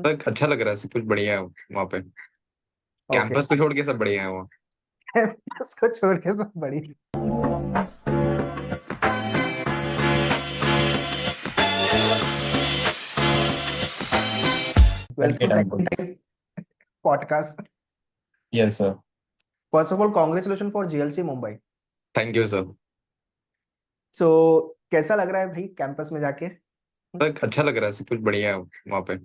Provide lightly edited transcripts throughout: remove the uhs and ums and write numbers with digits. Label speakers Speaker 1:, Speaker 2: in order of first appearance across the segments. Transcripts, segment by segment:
Speaker 1: Like अच्छा लग रहा है, सब कुछ बढ़िया है वहाँ पे।
Speaker 2: ओके।
Speaker 1: कैंपस को छोड़ के सब बढ़िया है वहाँ।
Speaker 2: उसको छोड़ के सब बड़ी।
Speaker 1: बढ़िया
Speaker 2: वेलकम
Speaker 1: टाइम
Speaker 2: सेकंड
Speaker 1: पर।
Speaker 2: Time podcast.
Speaker 1: Yes sir.
Speaker 2: First of all congratulation for GLC Mumbai.
Speaker 1: Thank you sir.
Speaker 2: So कैसा लग रहा है भाई कैंपस में जाके?
Speaker 1: लाइक अच्छा लग रहा है, सब कुछ बढ़िया है वहाँ पे।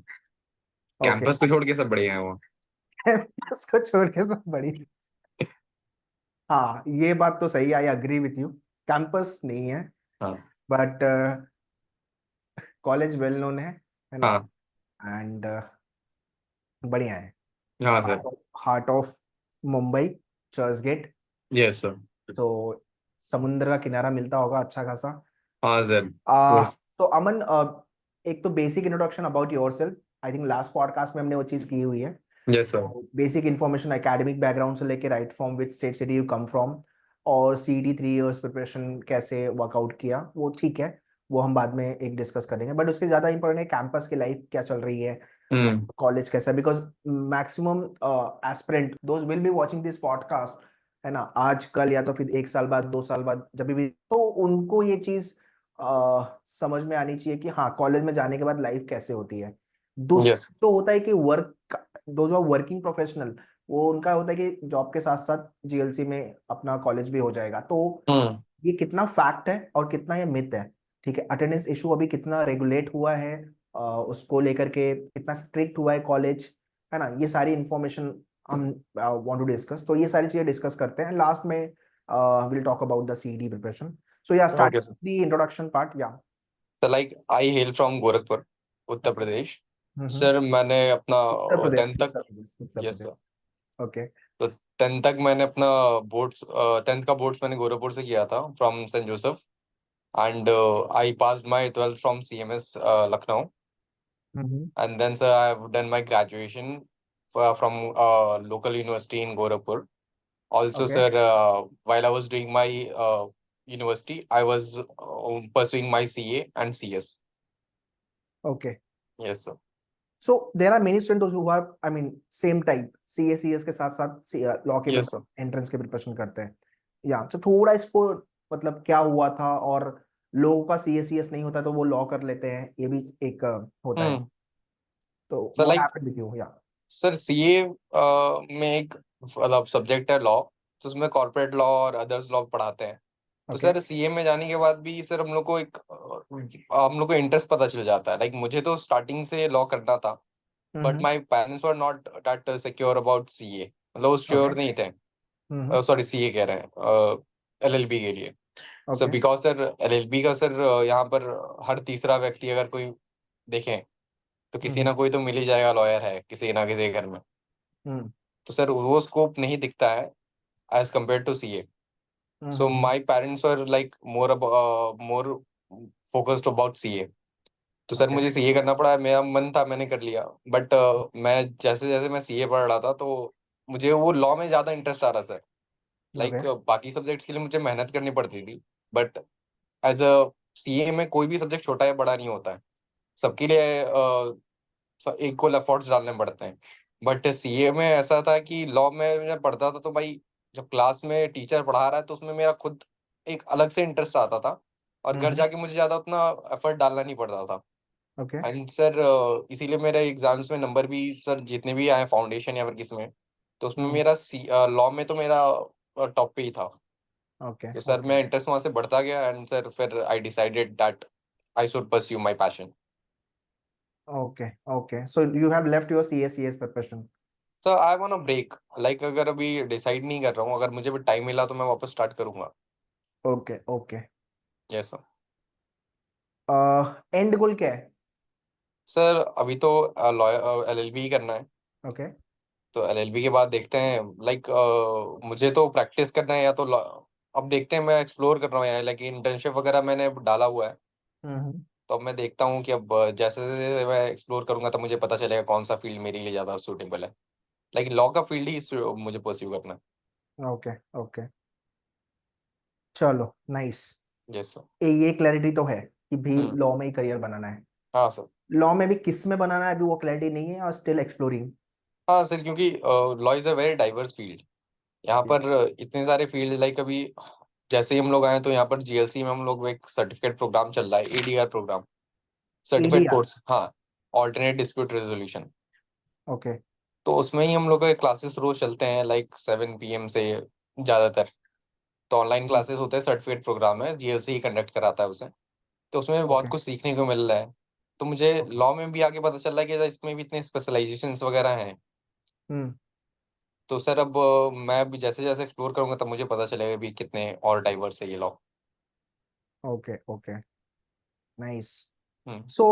Speaker 2: ओके।
Speaker 1: कैंपस को छोड़ के सब बढ़िया है वहाँ।
Speaker 2: कैंपस को छोड़ के सब बड़ी। हाँ, ये बात तो सही, I agree with you. Campus नहीं है,
Speaker 1: हाँ।
Speaker 2: बट कॉलेज वेल नोन है ना?
Speaker 1: हाँ।
Speaker 2: एंड बढ़िया है।
Speaker 1: हाँ sir.
Speaker 2: Heart of Mumbai, Churchgate.
Speaker 1: Yes sir.
Speaker 2: तो समुद्र का किनारा मिलता होगा अच्छा खासा।
Speaker 1: हाँ सर।
Speaker 2: आ,
Speaker 1: कोर्स।
Speaker 2: तो अमन, एक तो basic introduction about your self. I think last podcast में हमने वो चीज की हुई है।
Speaker 1: Yes sir.
Speaker 2: तो बेसिक इन्फॉर्मेशन एकेडमिक बैकग्राउंड से लेके right from which state city you come from, और सीडी 3 इयर्स प्रिपरेशन कैसे वर्कआउट किया, वो ठीक है। वो हम बाद में एक डिस्कस करेंगे, बट उसके ज्यादा इंपॉर्टेंट है कैंपस की लाइफ क्या चल रही है,
Speaker 1: हम्म।
Speaker 2: कॉलेज कैसा है। Because maximum aspirant those will be watching this podcast, है ना, आज कल या तो फिर 1 साल बाद, 2 साल बाद, जब भी, तो उनको ये चीज समझ में आनी चाहिए कि हाँ, कॉलेज में जाने के बाद लाइफ कैसे होती है। दूसरा
Speaker 1: यस।
Speaker 2: तो होता है कि वर्क, दो जो वर्किंग प्रोफेशनल, वो उनका होता है कि जॉब के साथ साथ जीएलसी में अपना कॉलेज भी हो जाएगा। तो
Speaker 1: हम्म।
Speaker 2: ये कितना फैक्ट है और कितना ये मिथ है, ठीक है। अटेंडेंस इशू अभी कितना रेगुलेट हुआ है, उसको लेकर के कितना स्ट्रिक्ट हुआ है कॉलेज, है ना, ये सारी इंफॉर्मेशन हम वांट टू डिस्कस। तो ये सारी चीजें डिस्कस करते हैं लास्ट में। Will talk about the CD preparation. So yeah start
Speaker 1: okay sir.
Speaker 2: The introduction part, yeah.
Speaker 1: तो like I hail from Gorakhpur, Uttar Pradesh.
Speaker 2: Hmm.
Speaker 1: Sir मैंने अपना
Speaker 2: उत्तर प्रदेश,
Speaker 1: 10th तक।
Speaker 2: Uttar Pradesh, Uttar
Speaker 1: yes
Speaker 2: Pradesh.
Speaker 1: Sir.
Speaker 2: Okay.
Speaker 1: तो 10th तक मैंने अपना बोर्ड्स 10th का बोर्ड्स मैंने गोरखपुर से किया था, from Saint Joseph. And I pass my 12th from CMS Lucknow.
Speaker 2: Hmm.
Speaker 1: And then, sir, I have done my graduation from local university in Gorakhpur. Also,
Speaker 2: okay.
Speaker 1: sir, while I was doing my university, I was pursuing my CA and CS.
Speaker 2: Okay.
Speaker 1: Yes, sir.
Speaker 2: So there are many student who are, I mean, same type CA CS के साथ साथ law के
Speaker 1: Yes, sir.
Speaker 2: Entrance के preparation करते हैं। या तो थोड़ा इसको, मतलब क्या हुआ था, और लोगों का सीए सीएस नहीं होता तो वो लॉ कर लेते हैं, ये भी एक होता है।
Speaker 1: Hmm.
Speaker 2: तो
Speaker 1: So,
Speaker 2: what
Speaker 1: like,
Speaker 2: happened with you, या?
Speaker 1: सर CA में एक मतलब सब्जेक्ट है लॉ, तो उसमें कॉर्पोरेट लॉ और अदर्स लॉ पढ़ाते हैं। तो
Speaker 2: ओके।
Speaker 1: सर CA में जाने के बाद भी सर हम लोग को इंटरेस्ट पता चल जाता है। लाइक मुझे तो स्टार्टिंग से लॉ करना था, but
Speaker 2: hmm.
Speaker 1: My parents were not that secure about CA, मतलब वो
Speaker 2: ओके।
Speaker 1: श्योर नहीं थे।
Speaker 2: हम्म।
Speaker 1: सॉरी, CA कह रहे हैं, LLB के लिए। So
Speaker 2: okay.
Speaker 1: Because sir LLB का सर यहाँ पर हर तीसरा व्यक्ति अगर कोई देखें तो किसी
Speaker 2: हम्म।
Speaker 1: ना कोई तो मिल ही जाएगा, लॉयर है किसी ना किसी घर में।
Speaker 2: हम्म।
Speaker 1: तो सर वो स्कोप नहीं दिखता है as compare to CA। So
Speaker 2: hmm.
Speaker 1: My parents were like more focused about CA। तो सर
Speaker 2: ओके।
Speaker 1: मुझे CA करना पड़ा, मेरा मन था, मैंने कर लिया। बट मैं जैसे जैसे मैं CA पढ़ रहा था तो मुझे वो लॉ में ज़्यादा इंटरेस्ट आ रहा सर।
Speaker 2: ओके।
Speaker 1: लाइक बाकी सब्जेक्ट्स के लिए मुझे मेहनत करनी पड़ती थी, बट एज अ CA में कोई भी सब्जेक्ट छोटा या बड़ा नहीं होता है, सबके लिए इक्वल एफर्ट्स डालने पड़ते हैं। बट CA में ऐसा था कि लॉ में जब पढ़ता था तो भाई, जब क्लास में टीचर पढ़ा रहा है तो उसमें मेरा खुद एक अलग से इंटरेस्ट आता था, और घर
Speaker 2: हम्म।
Speaker 1: जाके मुझे ज़्यादा उतना एफर्ट डालना नहीं पड़ता था।
Speaker 2: ओके।
Speaker 1: एंड सर इसीलिए मेरे एग्जाम्स में नंबर भी सर जितने भी आए फाउंडेशन या फिर किस में, तो उसमें
Speaker 2: हम्म।
Speaker 1: मेरा लॉ में तो मेरा टॉप पे ही था।
Speaker 2: ओके।
Speaker 1: तो सर
Speaker 2: ओके।
Speaker 1: मैं इंटरेस्ट वहाँ से बढ़ता गया, एंड सर फिर I decided that I should pursue my passion.
Speaker 2: Okay. Okay, so you have left your CA CS preparation.
Speaker 1: Sir I want a break. Like अगर अभी डिसाइड नहीं कर रहा हूँ, अगर मुझे भी टाइम मिला तो मैं वापस स्टार्ट करूंगा।
Speaker 2: Okay. Okay.
Speaker 1: Yes sir.
Speaker 2: And goal क्या है?
Speaker 1: सर अभी तो लॉयर LLB ही करना है।
Speaker 2: ओके।
Speaker 1: तो LLB के बाद देखते हैं। लाइक मुझे तो प्रैक्टिस करना है या तो अब देखते हैं, मैं एक्सप्लोर कर रहा हूँ यार, लाइक इंटर्नशिप वगैरह मैंने डाला हुआ है।
Speaker 2: हम्म।
Speaker 1: तो अब मैं देखता हूँ कि अब जैसे जैसे मैं एक्सप्लोर करूंगा तो मुझे पता चलेगा कौन सा फील्ड मेरे लिए ज़्यादा सूटेबल है। लाइक लॉ का फील्ड ही मुझे परस्यू करना है।
Speaker 2: ओके। ओके। चलो, नाइस।
Speaker 1: Yes sir.
Speaker 2: ये क्लैरिटी तो है कि भी
Speaker 1: हम्म।
Speaker 2: लॉ में ही करियर बनाना है।
Speaker 1: हाँ सर।
Speaker 2: लॉ में भी किस में बनाना है अभी वो क्लैरिटी नहीं है, और स्टिल एक्सप्लोरिंग।
Speaker 1: हाँ सर, क्योंकि law is a very diverse field. यहाँ पर
Speaker 2: यस।
Speaker 1: इतने सारे फील्ड, लाइक अभी जैसे ही हम लोग आए तो यहाँ पर जीएलसी में हम लोग एक सर्टिफिकेट प्रोग्राम चल रहा है, ADR program, certificate
Speaker 2: ADR.
Speaker 1: Course, हाँ, ऑल्टरनेट डिस्प्यूट रेजोल्यूशन।
Speaker 2: ओके।
Speaker 1: तो उसमें ही हम लोग के क्लासेस रोज चलते हैं, लाइक 7 PM से ज़्यादातर। तो ऑनलाइन क्लासेस होते हैं, सर्टिफिकेट प्रोग्राम है, जीएलसी ही कंडक्ट कराता है उसे। तो उसमें भी बहुत
Speaker 2: ओके।
Speaker 1: कुछ सीखने को मिल रहा है। तो मुझे
Speaker 2: ओके।
Speaker 1: लॉ में भी आगे पता चल रहा है कि इसमें भी इतने स्पेशलाइजेशंस वगैरह हैं।
Speaker 2: हम्म।
Speaker 1: तो सर अब मैं भी जैसे जैसे एक्सप्लोर करूंगा तब मुझे पता चलेगा भी कितने और डाइवर्स है ये law.
Speaker 2: Okay. Okay. Nice.
Speaker 1: Hmm.
Speaker 2: So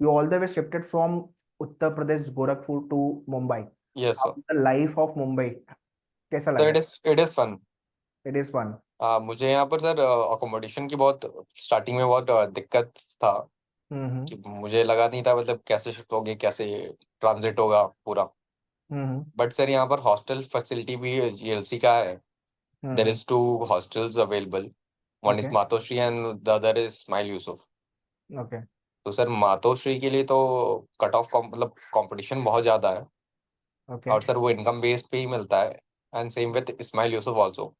Speaker 2: you all the way shifted from Uttar Pradesh Gorakhpur to Mumbai.
Speaker 1: Yes
Speaker 2: How
Speaker 1: sir.
Speaker 2: is the life of Mumbai? कैसा
Speaker 1: तो
Speaker 2: लगा?
Speaker 1: It is fun.
Speaker 2: It is fun.
Speaker 1: मुझे यहाँ पर sir accommodation की बहुत starting में बहुत दिक्कत था।
Speaker 2: हम्म।
Speaker 1: कि मुझे लगा नहीं था मतलब कैसे शिफ्ट होगे, कैसे ट्रांजिट होगा पूरा।
Speaker 2: हम्म।
Speaker 1: बट सर यहाँ पर हॉस्टल फैसिलिटी भी जीएलसी का है। There
Speaker 2: hmm.
Speaker 1: Is 2 hostels available. One is
Speaker 2: okay.
Speaker 1: Matoshri and the other is Ismail Yusuf.
Speaker 2: Okay.
Speaker 1: तो सर मातोश्री के लिए तो कट ऑफ मतलब कंपटीशन बहुत ज़्यादा है।
Speaker 2: ओके।
Speaker 1: और सर वो इनकम बेस्ड पे ही मिलता है। And same with Ismail Yusuf also.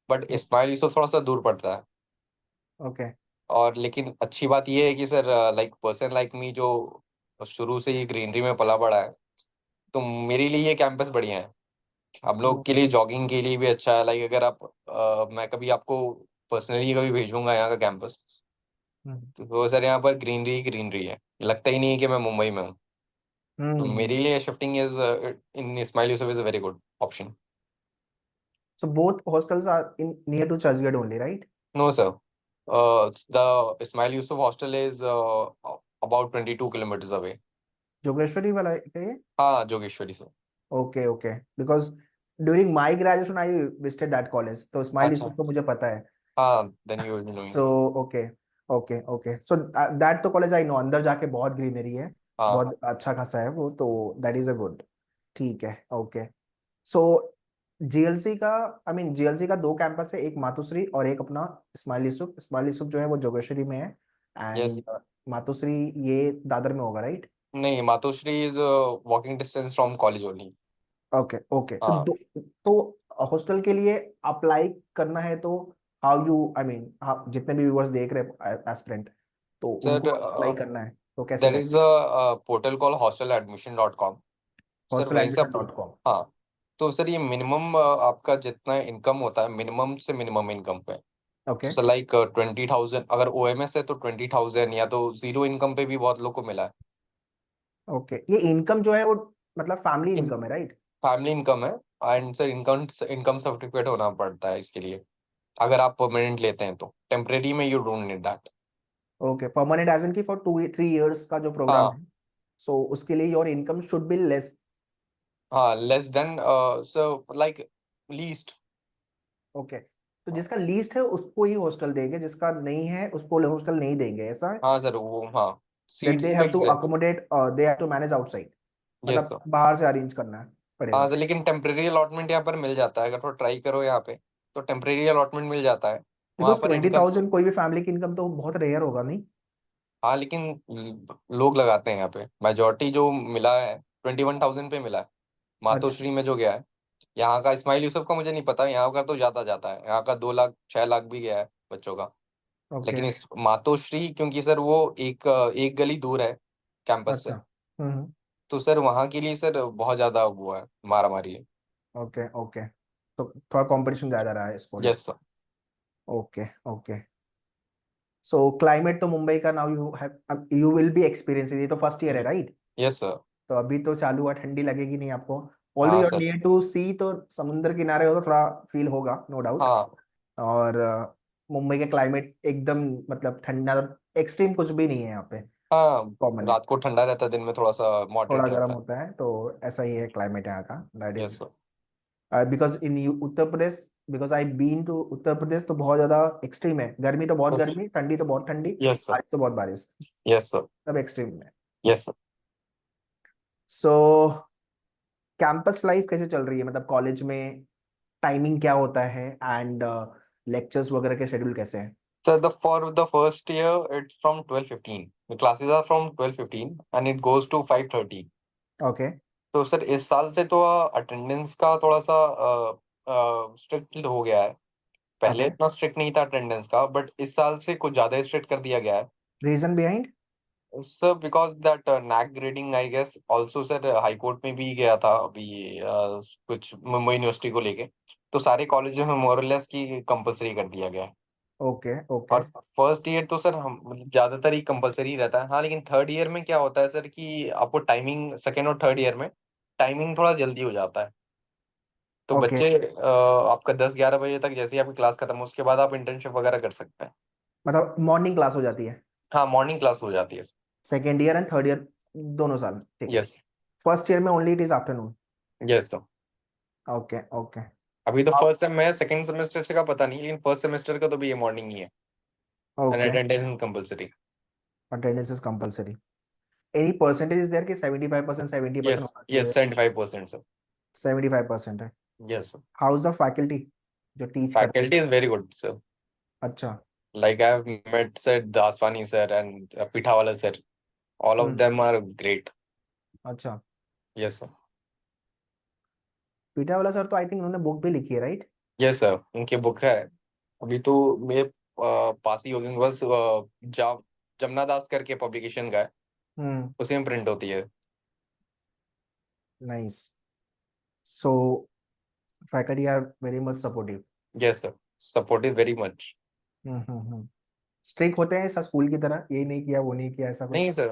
Speaker 1: But Ismail Yusuf थोड़ा सा दूर पड़ता है।
Speaker 2: ओके।
Speaker 1: और लेकिन अच्छी बात ये है कि sir like person like me जो शुरू से ही ग्रीनरी में पला बड़ा है, तो मेरे लिए ये कैंपस बढ़िया है। हम लोग के लिए जॉगिंग के लिए भी अच्छा है। लाइक अगर आप मैं कभी आपको पर्सनली कभी भेजूंगा यहाँ का कैंपस, तो सर यहाँ पर ग्रीनरी ग्रीनरी है, लगता ही नहीं है कि मैं मुंबई में हूँ। तो मेरे लिए shifting is in Ismail Yusuf is a very good option.
Speaker 2: So both hostels are in near to Churchgate only, right?
Speaker 1: No sir, the Ismail Yusuf hostel is about 22 kilometres away.
Speaker 2: Jogeshwari वाला है ये?
Speaker 1: हाँ, जोगेश्वरी से।
Speaker 2: Okay, okay. Because during my graduation I visited that college, तो स्माइल
Speaker 1: अच्छा।
Speaker 2: यूसुफ तो मुझे पता है।
Speaker 1: हाँ, then you will be knowing.
Speaker 2: So okay. Okay. Okay. So that तो कॉलेज आई नो, अंदर जाके बहुत ग्रीनरी है,
Speaker 1: हाँ।
Speaker 2: बहुत अच्छा खासा है वो तो। That is a good. ठीक है। ओके। सो जीएलसी का, आई मीन जीएलसी का दो कैंपस है, एक मातुश्री और एक अपना इस्माइल यूसुफ। इस्माइल यूसुफ जो है वो जोगेश्वरी में है,
Speaker 1: यस।
Speaker 2: एंड मातुश्री ये दादर में होगा, राइट?
Speaker 1: नहीं, Matoshri is walking distance from college only.
Speaker 2: Okay. Okay. So
Speaker 1: हाँ
Speaker 2: दो, तो हॉस्टल के लिए अप्लाई करना है तो हाउ यू, आई मीन जितने भी व्यूअर्स देख रहे हैं एस्पिरेंट, तो उनको
Speaker 1: सर,
Speaker 2: अप्लाई करना है तो कैसे
Speaker 1: देर
Speaker 2: करें?
Speaker 1: Is a portal call hostel admission.com। Sir वहीं से
Speaker 2: hosteladmission.com।
Speaker 1: हाँ। तो सर ये मिनिमम आपका जितना इनकम होता है, मिनिमम से मिनिमम इनकम पे। तो
Speaker 2: ओके।
Speaker 1: सर लाइक 20,000 अगर ओएमएस है तो 20,000, या तो जीरो इनकम पे भी बहुत लोग को मिला है।
Speaker 2: ओके। ये इनकम जो है वो मतलब फैमिली
Speaker 1: इन
Speaker 2: इनकम है, राइट?
Speaker 1: फैमिली इनकम है। And sir income income certificate होना पड़ता है इसके लिए। अगर आप परमानेंट लेते हैं तो टेम्परेरी में you don't need that.
Speaker 2: Okay. Permanent as in की फॉर 2 3 इयर्स का जो प्रोग्राम
Speaker 1: हाँ।
Speaker 2: है, सो उसके लिए your income should be less.
Speaker 1: हाँ, less than so like least.
Speaker 2: Okay. तो जिसका लीस्ट है उसको ही हॉस्टल देंगे, जिसका नहीं है उसको हॉस्टल नहीं देंगे, ऐसा है?
Speaker 1: हाँ सर, वो हाँ,
Speaker 2: then the
Speaker 1: seats
Speaker 2: have to
Speaker 1: fixed है।
Speaker 2: Accommodate, they have to manage outside,
Speaker 1: yes
Speaker 2: मतलब
Speaker 1: सर।
Speaker 2: बाहर से अरेंज करना है
Speaker 1: हाँ
Speaker 2: पड़ेगा।
Speaker 1: सर, लेकिन टेम्परेरी अलॉटमेंट यहाँ पर मिल जाता है, अगर थोड़ा ट्राई करो यहाँ पे तो टेम्परेरी अलॉटमेंट मिल जाता है। वहाँ
Speaker 2: बिकॉज
Speaker 1: पर
Speaker 2: ट्वेंटी
Speaker 1: इनकम।
Speaker 2: थाउजेंड कोई भी फैमिली की इनकम तो बहुत रेयर होगा, नहीं?
Speaker 1: हाँ, लेकिन लोग लगाते हैं यहाँ पे, मेजोरिटी जो मिला है 21,000 पे मिला है।
Speaker 2: अच्छा।
Speaker 1: मातोश्री में जो गया है। यहाँ का इस्माइल यूसुफ का मुझे नहीं पता, यहाँ का तो ज़्यादा जाता है, यहाँ का 2 लाख 6 लाख भी गया है बच्चों का।
Speaker 2: ओके।
Speaker 1: लेकिन इस मातोश्री क्योंकि सर वो एक गली दूर है कैंपस
Speaker 2: अच्छा।
Speaker 1: से।
Speaker 2: हम्म।
Speaker 1: तो सर वहाँ के लिए सर बहुत ज़्यादा वो है, मारा मारी है।
Speaker 2: ओके। ओके। तो थोड़ा कंपटीशन ज्यादा रहा है इसको लेकर।
Speaker 1: Yes sir.
Speaker 2: ओके। ओके। सो क्लाइमेट तो मुंबई का, now you have, you will B experiencing, ये तो फर्स्ट ईयर है, राइट?
Speaker 1: Yes sir.
Speaker 2: तो अभी तो चालू हुआ, ठंडी लगेगी नहीं आपको? ऑल्दो
Speaker 1: हाँ
Speaker 2: you are
Speaker 1: sir.
Speaker 2: Near to sea, तो समुद्र किनारे हो तो थोड़ा फील होगा, नो डाउट।
Speaker 1: हाँ।
Speaker 2: और मुंबई के क्लाइमेट एकदम मतलब ठंडा, एक्सट्रीम कुछ भी नहीं है यहाँ पे,
Speaker 1: हाँ,
Speaker 2: कॉमन है।
Speaker 1: रात को ठंडा रहता है, दिन में थोड़ा सा
Speaker 2: थोड़ा
Speaker 1: मॉडरेट
Speaker 2: गर्म
Speaker 1: रहता है।
Speaker 2: होता है, तो ऐसा ही है क्लाइमेट यहाँ का, that is
Speaker 1: yes sir.
Speaker 2: Because in Uttar Pradesh, because I been to Uttar Pradesh, तो बहुत ज्यादा एक्सट्रीम है, गर्मी तो बहुत
Speaker 1: यस।
Speaker 2: गर्मी, ठंडी तो बहुत ठंडी,
Speaker 1: यस सर।
Speaker 2: बारिश तो बहुत बारिश,
Speaker 1: यस सर।
Speaker 2: सब एक्सट्रीम में।
Speaker 1: Yes sir.
Speaker 2: So campus life कैसे चल रही है, मतलब कॉलेज में टाइमिंग क्या होता है, एंड लेक्चर्स वगैरह के शेड्यूल कैसे हैं?
Speaker 1: So for the first year, it's from 12:15. The classes are from 12:15 and it goes to 5:30.
Speaker 2: Okay
Speaker 1: तो सर इस साल से तो अटेंडेंस का थोड़ा सा स्ट्रिक्ट हो गया है। पहले
Speaker 2: ओके
Speaker 1: इतना स्ट्रिक्ट नहीं था अटेंडेंस का, बट इस साल से कुछ ज्यादा स्ट्रिक्ट कर दिया गया है।
Speaker 2: Reason behind
Speaker 1: sir because that NAAC grading I guess also sir high court में भी गया था अभी कुछ मुंबई यूनिवर्सिटी को लेके। तो सारे कॉलेजों में मोरलेस की कंपलसरी कर दिया गया है।
Speaker 2: ओके ओके
Speaker 1: और फर्स्ट ईयर तो सर हम मतलब ज्यादातर ही कंपलसरी रहता है। हाँ, लेकिन थर्ड ईयर में क्या होता है सर कि आपको टाइमिंग सेकेंड और थर्ड ईयर में टाइमिंग थोड़ा जल्दी हो जाता है। तो
Speaker 2: ओके
Speaker 1: बच्चे आपका 10-11 बजे तक जैसे ही आपकी क्लास खत्म हो उसके बाद आप इंटर्नशिप वगैरह कर सकते हैं।
Speaker 2: मतलब मॉर्निंग क्लास हो जाती है
Speaker 1: हाँ, मॉर्निंग क्लास हो जाती है।
Speaker 2: Second year and third year दोनों साल ठीक है
Speaker 1: यस।
Speaker 2: फर्स्ट ईयर में only it is afternoon
Speaker 1: yes sir.
Speaker 2: Okay okay
Speaker 1: अभी तो फर्स्ट सेम में सेकंड सेमेस्टर का पता नहीं, लेकिन फर्स्ट सेमेस्टर का तो भी ये मॉर्निंग ही है। And
Speaker 2: okay
Speaker 1: attendance compulsory.
Speaker 2: Attendance is compulsory any percentage is there कि 75% 70%
Speaker 1: यस
Speaker 2: होना
Speaker 1: यस,
Speaker 2: चाहिए
Speaker 1: 75% सर।
Speaker 2: 75% है
Speaker 1: yes sir.
Speaker 2: How is the faculty जो टीच करते हैं
Speaker 1: faculty is very good sir.
Speaker 2: अच्छा
Speaker 1: Like I've met Sir Daswani sir and Pithawala sir. All of
Speaker 2: hmm
Speaker 1: them are great.
Speaker 2: अच्छा
Speaker 1: Yes sir.
Speaker 2: पीटा वाला sir तो I think उन्होंने book भी लिखी है राइट
Speaker 1: Yes sir. उनकी बुक है। अभी तो मेरे पास ही होगी बस जमुना दास करके पब्लिकेशन का है।
Speaker 2: हम्म
Speaker 1: उसी में प्रिंट होती है।
Speaker 2: Nice so faculty are very much supportive
Speaker 1: Yes sir. Support is very much.
Speaker 2: Hmm strict होते हैं ऐसा स्कूल की तरह ये नहीं किया वो नहीं किया ऐसा
Speaker 1: नहीं
Speaker 2: कुछ
Speaker 1: sir,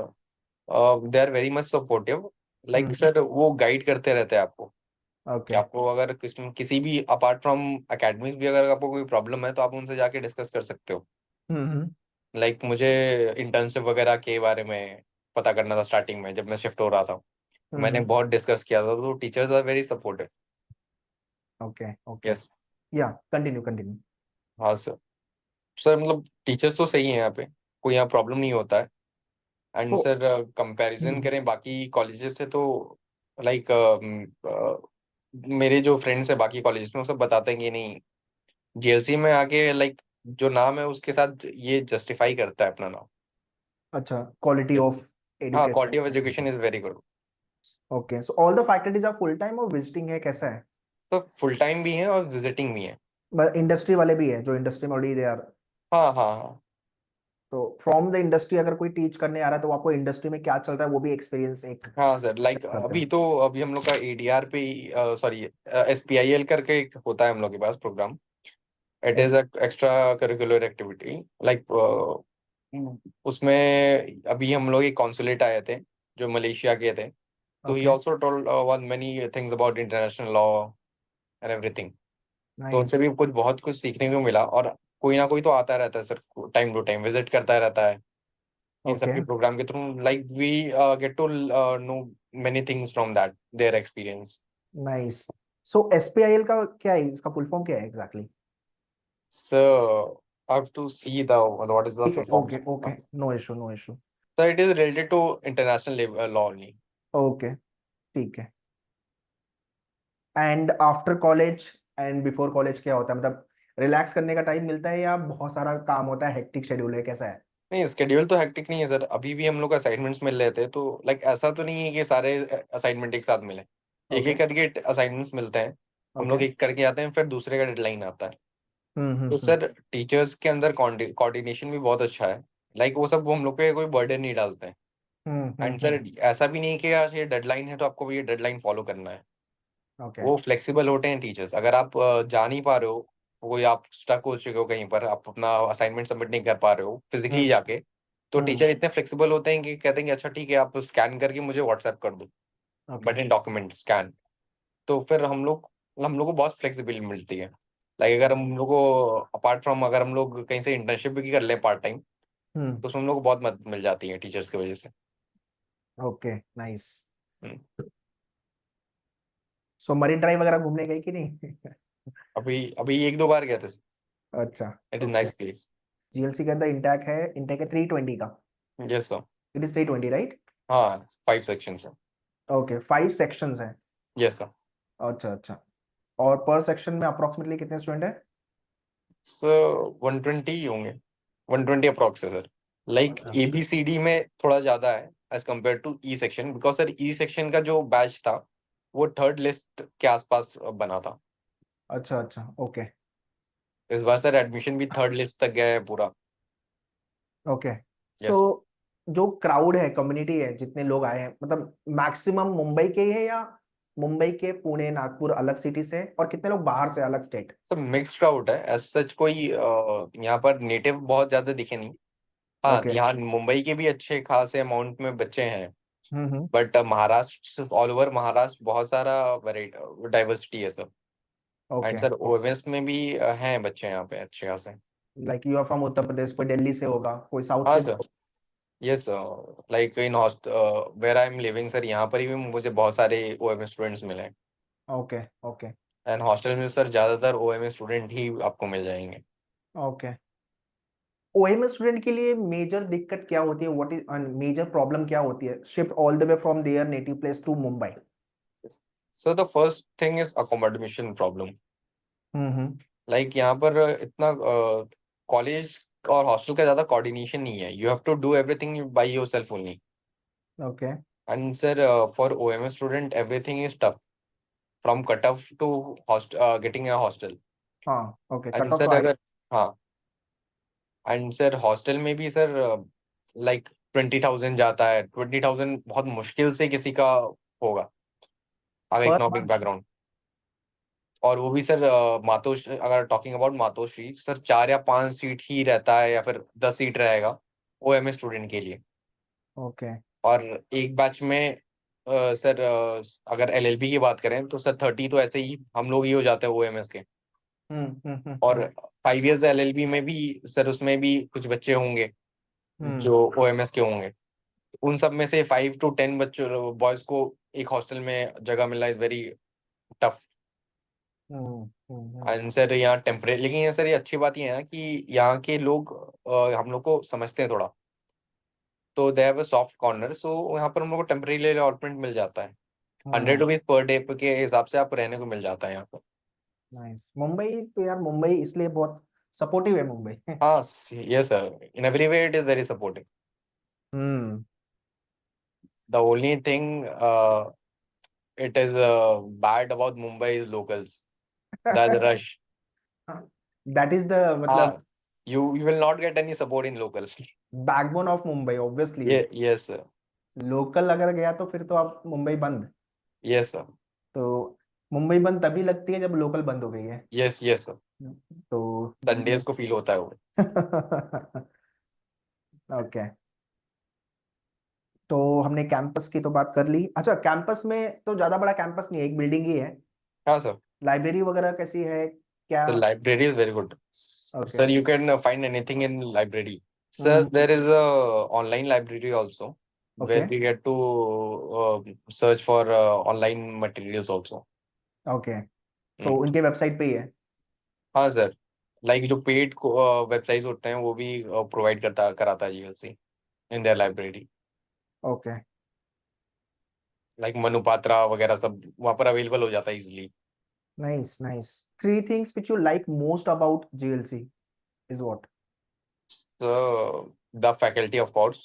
Speaker 1: they are very much supportive. Like
Speaker 2: hmm
Speaker 1: sir वो गाइड करते रहते हैं आपको कि
Speaker 2: ओके
Speaker 1: आपको अगर किसी भी अपार्ट फ्रॉम एकेडमिक्स भी अगर आपको कोई प्रॉब्लम है तो आप उनसे जाके डिस्कस कर सकते हो।
Speaker 2: हम्म
Speaker 1: लाइक मुझे इंटर्नशिप वगैरह के बारे में पता करना था स्टार्टिंग में जब मैं शिफ्ट हो रहा था। मैंने
Speaker 2: हम्म
Speaker 1: बहुत डिस्कस किया था, तो teachers are very supportive.
Speaker 2: Okay okay
Speaker 1: yes.
Speaker 2: या कंटिन्यू कंटिन्यू
Speaker 1: हाँ सर। सर मतलब टीचर्स तो सही हैं यहाँ पे, कोई यहाँ प्रॉब्लम नहीं होता है। एंड
Speaker 2: तो
Speaker 1: सर कंपैरिजन
Speaker 2: हम्म
Speaker 1: करें बाकी कॉलेजेस से तो लाइक मेरे जो फ्रेंड्स है बाकी कॉलेजेस में वो सब बताते हैं कि नहीं, जीएलसी में आके लाइक जो नाम है उसके साथ ये जस्टिफाई करता है अपना नाम।
Speaker 2: अच्छा क्वालिटी
Speaker 1: यस।
Speaker 2: ऑफ
Speaker 1: हाँ,
Speaker 2: education
Speaker 1: quality of education is very good.
Speaker 2: Okay so all the faculties are full time और विजिटिंग है कैसा है
Speaker 1: तो फुल टाइम भी है और विजिटिंग भी है।
Speaker 2: इंडस्ट्री वाले भी है जो इंडस्ट्री में ऑलरेडी दे आर
Speaker 1: हाँ हाँ हाँ।
Speaker 2: तो फ्रॉम द इंडस्ट्री अगर कोई टीच करने आ रहा है तो आपको इंडस्ट्री में क्या चल रहा है वो भी एक्सपीरियंस एक
Speaker 1: हाँ सर, लाइक
Speaker 2: करते
Speaker 1: अभी
Speaker 2: हो
Speaker 1: तो अभी हम लोग का एडीआर पे सॉरी एसपीआईएल करके एक होता है हम लोग के पास programme. It is
Speaker 2: as
Speaker 1: a extra curricular activity like उसमें अभी हम लोग एक कॉन्सुलेट आए थे जो मलेशिया के थे। तो he
Speaker 2: okay
Speaker 1: also told one many things about international law and everything. तो उनसे
Speaker 2: नाइस
Speaker 1: भी कुछ बहुत कुछ सीखने को मिला। और कोई ना कोई तो आता रहता है sir, time to time visit करता रहता है इन
Speaker 2: ओके
Speaker 1: सबके प्रोग्राम के through. Like we get to know many things from that their experience.
Speaker 2: Nice so SPIL का क्या है इसका फुल फॉर्म क्या है exactly
Speaker 1: So I have to see the what is the
Speaker 2: ठीक है
Speaker 1: full form.
Speaker 2: Okay okay no issue no issue
Speaker 1: So it is related to international law only.
Speaker 2: ओके ठीक है and after college and before college क्या होता है मतलब relax करने का टाइम मिलता है या बहुत सारा काम होता है हेक्टिक शेड्यूल है कैसा है
Speaker 1: नहीं, स्केड्यूल तो हेक्टिक नहीं है सर। अभी भी हम लोग असाइनमेंट्स मिल रहे थे, तो लाइक ऐसा तो नहीं है कि सारे असाइनमेंट एक साथ मिले। एक
Speaker 2: ओके
Speaker 1: एक करके असाइनमेंट्स मिलते हैं। हम
Speaker 2: ओके
Speaker 1: लोग एक करके आते हैं, फिर दूसरे का डेडलाइन आता है। तो
Speaker 2: हम्म
Speaker 1: सर टीचर्स के अंदर कोऑर्डिनेशन भी बहुत अच्छा है। लाइक वो सब वो हम लोग पे कोई बर्डन नहीं डालते हैं। एंड सर
Speaker 2: हम्म
Speaker 1: ऐसा भी नहीं कि यार ये डेडलाइन है तो आपको भी ये डेडलाइन फॉलो करना है।
Speaker 2: ओके
Speaker 1: वो फ्लेक्सिबल होते हैं टीचर्स। अगर आप जा नहीं पा रहे हो, कोई आप स्टक हो चुके हो कहीं पर, आप अपना असाइनमेंट सबमिट नहीं कर पा रहे हो फिजिकली
Speaker 2: हम्म
Speaker 1: जाके, तो
Speaker 2: हम्म
Speaker 1: टीचर इतने फ्लेक्सिबल होते हैं कि कहते हैं कि अच्छा ठीक है, आप स्कैन करके मुझे व्हाट्सएप कर दो,
Speaker 2: okay
Speaker 1: but in document scan. तो फिर हम लोग को बहुत फ्लेक्सिबिलिटी मिलती है। लाइक अगर हम लोग को अपार्ट फ्रॉम अगर हम लोग कहीं से इंटर्नशिप भी कर ले पार्ट टाइम,
Speaker 2: हम्म
Speaker 1: तो उसमें हम लोग को बहुत मदद मिल जाती है टीचर्स की वजह से।
Speaker 2: ओके नाइस
Speaker 1: हम्म।
Speaker 2: सो मरीन ड्राइव वगैरह घूमने गए कि नहीं
Speaker 1: अभी अभी एक दो बार गए थे।
Speaker 2: अच्छा
Speaker 1: it is
Speaker 2: okay
Speaker 1: nice place.
Speaker 2: GLC के अंदर इंटेक है 320 का
Speaker 1: yes sir.
Speaker 2: It is 320 right
Speaker 1: हाँ, 5 सेक्शन है।
Speaker 2: ओके 5 सेक्शंस हैं
Speaker 1: यस सर।
Speaker 2: अच्छा अच्छा और पर सेक्शन में अप्रोक्सीमेटली कितने स्टूडेंट है
Speaker 1: सर 120 ही होंगे। 120 अप्रॉक्स है सर। लाइक
Speaker 2: अच्छा
Speaker 1: ABCD में थोड़ा ज्यादा है as compare to E section, because sir E section का जो बैच था वो थर्ड लिस्ट के आसपास बना था।
Speaker 2: अच्छा अच्छा ओके
Speaker 1: इस बार सर एडमिशन भी थर्ड लिस्ट तक गया है पूरा।
Speaker 2: ओके। So
Speaker 1: yes.
Speaker 2: जो क्राउड है, कम्युनिटी है, जितने लोग आए हैं, मतलब मैक्सिमम मुंबई के ही है या मुंबई के, पुणे, नागपुर अलग सिटी से, और कितने लोग बाहर से, अलग स्टेट?
Speaker 1: सब मिक्स्ड क्राउड है, एज सच कोई यहाँ पर नेटिव बहुत ज्यादा दिखे नहीं। हाँ,
Speaker 2: ओके।
Speaker 1: यहाँ मुंबई के भी अच्छे खासे अमाउंट में बच्चे हैं,
Speaker 2: hmm.
Speaker 1: But Maharashtra, all over Maharashtra बहुत सारा डाइवर्सिटी है सब। And
Speaker 2: okay
Speaker 1: sir
Speaker 2: okay.
Speaker 1: OMS में भी हैं बच्चे यहाँ पे अच्छे खासे।
Speaker 2: Like you are from Uttar Pradesh, कोई दिल्ली से होगा, कोई साउथ
Speaker 1: हाँ
Speaker 2: से भी
Speaker 1: sir. Yes, like in where I am living sir, यहाँ पर भी मुझे बहुत सारे ओएमएस स्टूडेंट्स मिले हैं।
Speaker 2: ओके ओके
Speaker 1: एंड हॉस्टल में सर ज्यादातर ओएमएस स्टूडेंट ही आपको मिल जाएंगे।
Speaker 2: ओके। ओएमएस स्टूडेंट के लिए मेजर दिक्कत क्या होती है? व्हाट इज मेजर प्रॉब्लम क्या होती है shift all the way from their native place to Mumbai?
Speaker 1: Sir the first thing is accommodation problem.
Speaker 2: Hmm.
Speaker 1: Like यहाँ पर इतना कॉलेज और हॉस्टल का ज्यादा कोऑर्डिनेशन नहीं है, you have to do everything by yourself only.
Speaker 2: Okay.
Speaker 1: And sir for OMS student everything is tough, from cut off to getting a hostel.
Speaker 2: हाँ okay,
Speaker 1: and
Speaker 2: cut off तो
Speaker 1: sir
Speaker 2: high.
Speaker 1: अगर, हाँ, and sir hostel में भी sir like 20,000 जाता है। 20,000 बहुत मुश्किल से किसी का होगा अगर
Speaker 2: पर
Speaker 1: इकोनॉमिक
Speaker 2: मंथ?
Speaker 1: बैकग्राउंड। और वो भी सर मातोश्री, अगर टॉकिंग अबाउट मातोश्री सर 4 या 5 सीट ही रहता है या फिर 10 सीट रहेगा ओएमएस स्टूडेंट के लिए।
Speaker 2: ओके।
Speaker 1: और एक बैच में सर अगर एलएलबी की बात करें तो सर 30 तो ऐसे ही हम लोग ही हो जाते हैं ओएमएस के। और
Speaker 2: हम्म।
Speaker 1: 5 इयर्स एलएलबी में भी सर उसमें भी कुछ बच्चे होंगे
Speaker 2: हम्म
Speaker 1: जो ओएमएस के होंगे। उन सब में से 5 to 10 बच्चों बॉयज को एक हॉस्टल में जगह मिलना is very tough.
Speaker 2: Hmm.
Speaker 1: And sir यहाँ टेम्परेरी, लेकिन ये सर ये अच्छी बात ये है कि यहाँ के लोग हम लोग को समझते हैं थोड़ा, तो they have a soft corner, so यहाँ पर हम लोग को टेम्परेरी अलॉटमेंट मिल जाता है। 100 रुपीज पर डे के हिसाब से आप रहने को मिल जाता है यहाँ पर।
Speaker 2: नाइस। मुंबई तो यार, मुंबई इसलिए बहुत सपोर्टिव है मुंबई।
Speaker 1: हाँ, yes sir, in every way it is very supportive.
Speaker 2: Hmm.
Speaker 1: The only thing it is bad about Mumbai is locals, the rush.
Speaker 2: That is the, मतलब
Speaker 1: हाँ, you will not get any support in local.
Speaker 2: Backbone of Mumbai obviously.
Speaker 1: Yeah, yes sir.
Speaker 2: Local अगर गया तो फिर तो आप मुंबई बंद।
Speaker 1: Yes sir.
Speaker 2: तो मुंबई बंद तभी लगती है जब लोकल बंद हो गई है।
Speaker 1: Yes sir.
Speaker 2: तो
Speaker 1: संडेज को फील होता है वो।
Speaker 2: ओके। तो हमने कैंपस की तो बात कर ली। अच्छा, कैंपस में तो ज्यादा बड़ा कैंपस नहीं है, एक बिल्डिंग ही है।
Speaker 1: हाँ सर।
Speaker 2: लाइब्रेरी वगैरह कैसी है क्या?
Speaker 1: The library is very good.
Speaker 2: Okay.
Speaker 1: Sir, you can find anything in library. Sir,
Speaker 2: hmm.
Speaker 1: there is a online library also where
Speaker 2: okay
Speaker 1: we get to search for online materials also.
Speaker 2: Okay. तो
Speaker 1: हम्म,
Speaker 2: उनके website पे ही है?
Speaker 1: हाँ sir, like जो paid websites होते हैं वो भी प्रोवाइड करता कराता है GLC in their library.
Speaker 2: Okay.
Speaker 1: Like Manupatra वगैरह सब वहाँ पर अवेलेबल हो जाता है easily.
Speaker 2: Nice nice. Three things which you like most about GLC is what?
Speaker 1: The faculty of course.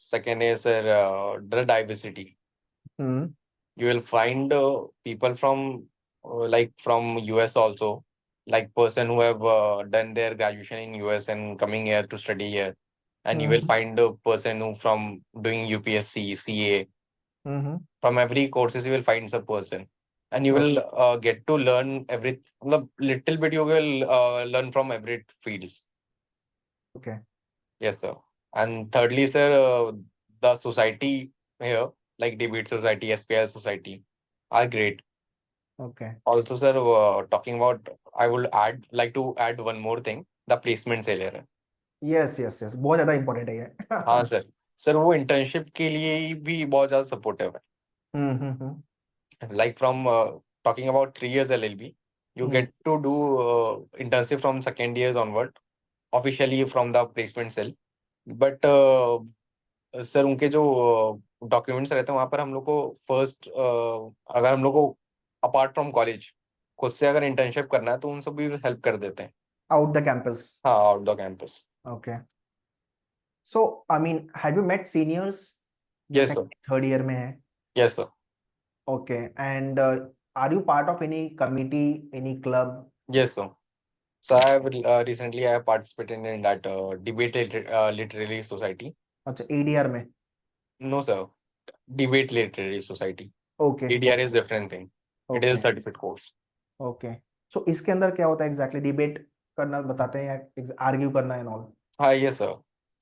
Speaker 1: Second is the diversity.
Speaker 2: Hmm
Speaker 1: You will find people from like from US also, like person who have done their graduation in US and coming here to study here. And you will
Speaker 2: hmm
Speaker 1: find a person who from doing UPSC, CA,
Speaker 2: hmm.
Speaker 1: from every courses you will find some person. And you will get to learn every little bit you will learn from every fields.
Speaker 2: Okay
Speaker 1: Yes, sir. And thirdly, sir, the society here, like debate society, SPL society, are great.
Speaker 2: Okay.
Speaker 1: Also, sir, talking about, I would add like to add one more thing, the placement failure.
Speaker 2: Yes yes yes, बहुत ज्यादा important है ये।
Speaker 1: हाँ sir, sir वो internship के लिए भी बहुत ज्यादा सपोर्टिव
Speaker 2: हम्म।
Speaker 1: है। Like from talking about 3 years LLB, you
Speaker 2: hmm.
Speaker 1: get to do internship from second years onward, officially from the placement cell. But sir उनके जो डॉक्यूमेंट्स रहते हैं वहां पर हम लोग को फर्स्ट, अगर हम लोग को अपार्ट फ्रॉम कॉलेज खुद से अगर इंटर्नशिप करना है तो उन सब भी हेल्प कर देते हैं।
Speaker 2: Out the campus.
Speaker 1: हाँ, out the campus.
Speaker 2: Okay, so I mean have you met seniors
Speaker 1: yes
Speaker 2: जैसे
Speaker 1: सर।
Speaker 2: थर्ड ईयर में है?
Speaker 1: Yes sir.
Speaker 2: Okay, and are you part of any committee, any club?
Speaker 1: Yes sir. So I have recently I have participated in that debate literary society.
Speaker 2: अच्छा, ADR में?
Speaker 1: No sir, debate literary society.
Speaker 2: Okay
Speaker 1: ADR
Speaker 2: okay
Speaker 1: is different thing. It is
Speaker 2: okay
Speaker 1: a certificate course.
Speaker 2: Okay, so इसके अंदर क्या होता है exactly? Debate करना बताते हैं या आर्ग्यू करना एंड ऑल?
Speaker 1: हाँ yes sir.